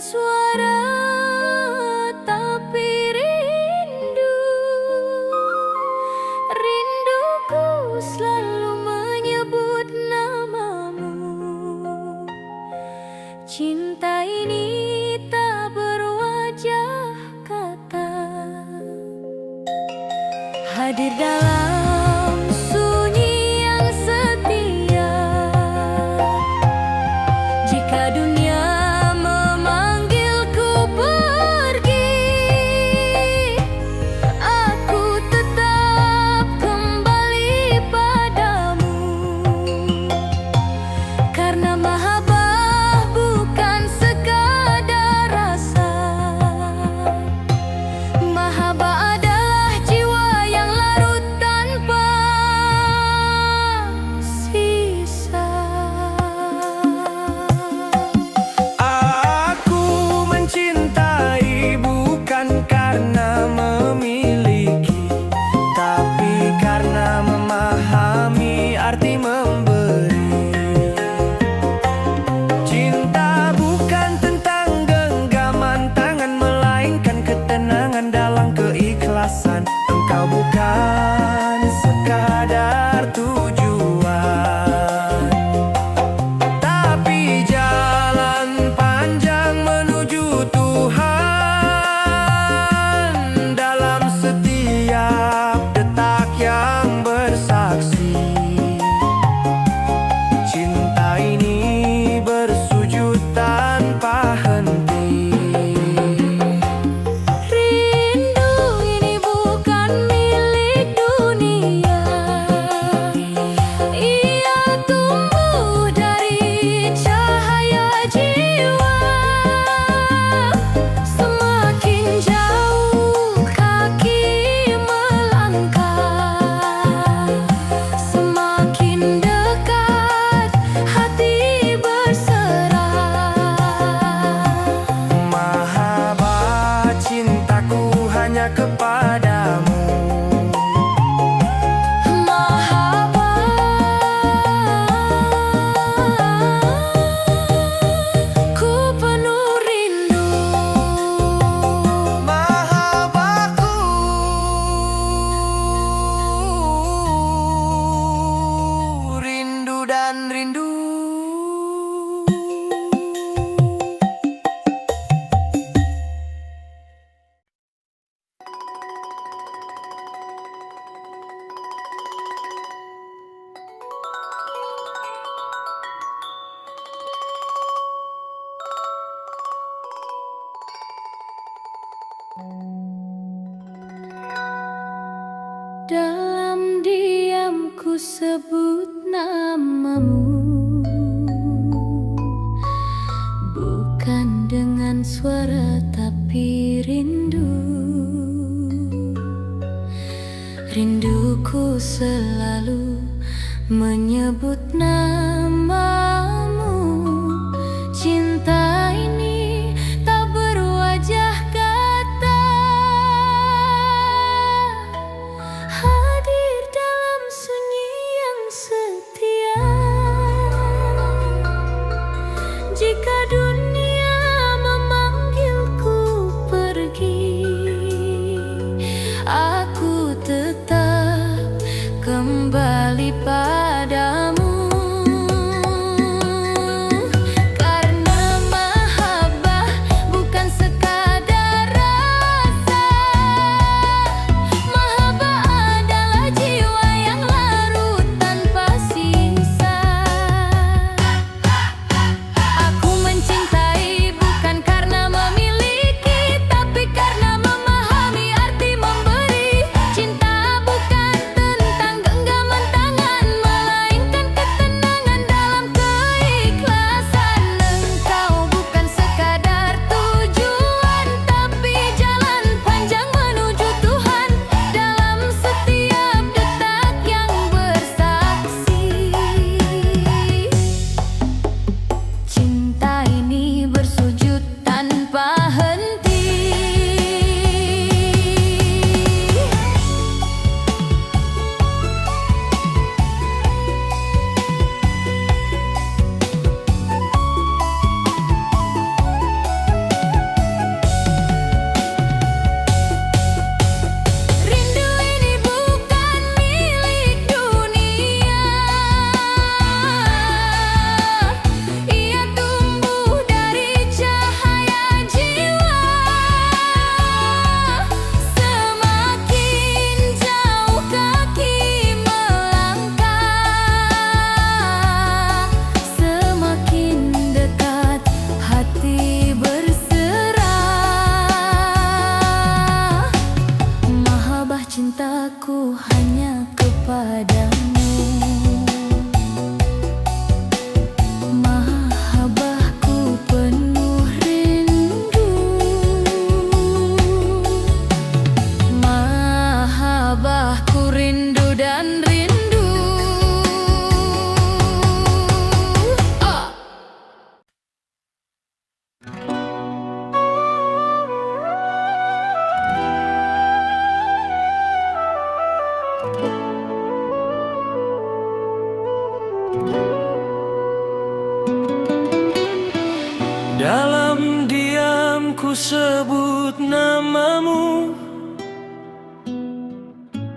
suara, tapi rinduku selalu menyebut namamu. Cinta ini tak berwajah kata, hadir dalam sunyi yang setia. Jika dunia memanggilku pergi, aku tetap kembali padamu. Karena mahabbah bukan sekadar rasa, mahabbah adalah jiwa yang larut tanpa sisa. Aku mencintai bukan karena memiliki, tapi karena memahami arti memberi. Cinta bukan tentang genggaman tangan, melainkan ketenangan dalam keikhlasan. Engkau bukan sekadar tujuan, tapi jalan panjang menuju Tuhan. Dalam setiap detak yang bersaksi, cinta ini bersujud tanpa henti. Rindu ini bukan milik dunia, ia tumbuh dari cahaya jiwa. Semakin jauh kaki melangkah, semakin dekat hati berserah. Mahabbah cintaku hanya kepadamu. Ku penuh rindu. Mahabbahku rindu dan rindu. Dalam diam ku sebut namamu, bukan dengan suara tapi rindu. Rinduku selalu menyebut namamu. Cinta ini tak berwajah kata, hadir dalam sunyi yang setia. Jika dunia memanggilku pergi, aku tetap kembali padamu. ku sebut namamu,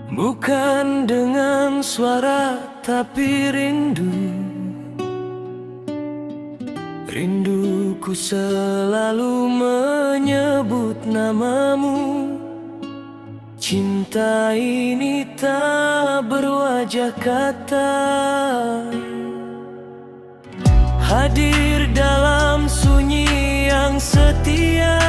bukan dengan suara tapi rindu. Rinduku selalu menyebut namamu. Cinta ini tak berwajah kata, hadir dalam sunyi yang setia.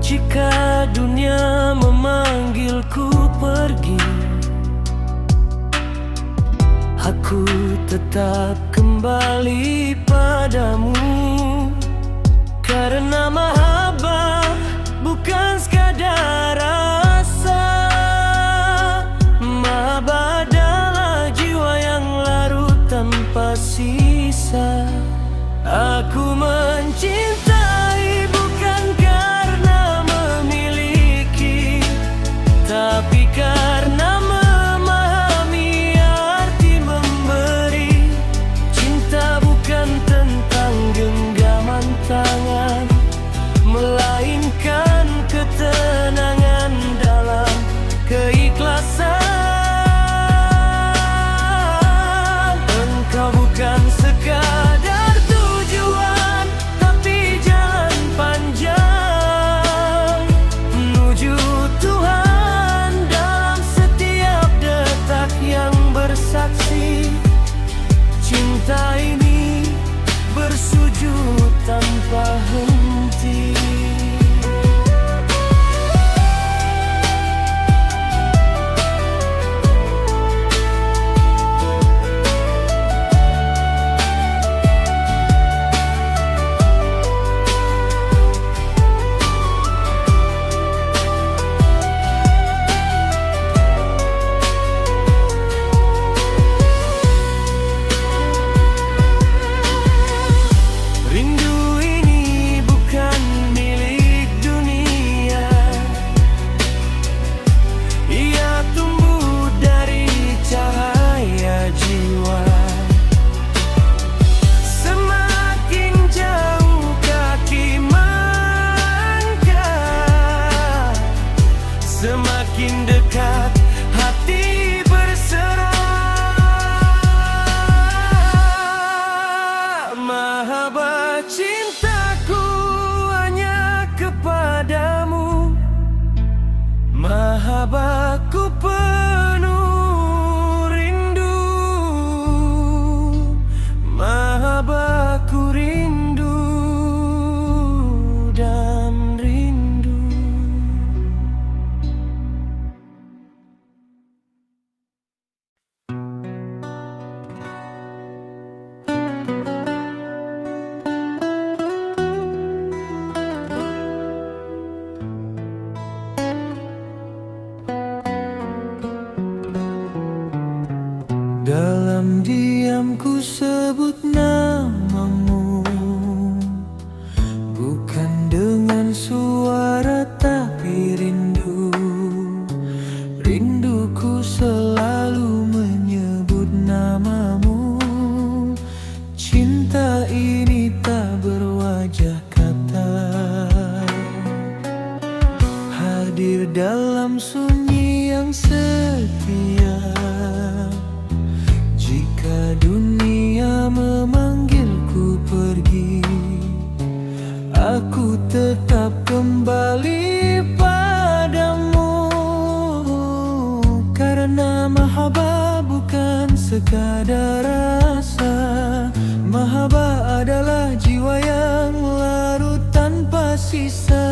Jika dunia memanggilku pergi, aku tetap kembali padamu. Karena mahabbah bukan sekadar rasa, mahabbah adalah jiwa yang larut tanpa sisa. Aku mencintai bukan karena memiliki, tapi karena memahami arti memberi. Cinta bukan tentang genggaman tangan, melainkan ketenangan dalam keikhlasan. Engkau bukan sekadar tujuan, tapi jalan panjang menuju Tuhan. Dalam setiap detak yang bersaksi, cinta ini bersujud tanpa henti. Rindu ini bukan milik dunia, ia tumbuh dari cahaya jiwa. Semakin jauh kaki melangkah, semakin dekat hati berserah. Mahabbah cintaku hanya kepadamu, mahabbahku penuh rindu, mahabbahku rindu dan rindu. Dalam diam ku sebut namamu, bukan dengan suara tapi rindu. Rinduku selalu menyebut namamu. Cinta ini tak berwajah kata, hadir dalam sunyi yang setia. Jika dunia memanggilku pergi, aku tetap kembali padamu. Karena mahabbah bukan sekadar rasa, mahabbah adalah jiwa yang larut tanpa sisa.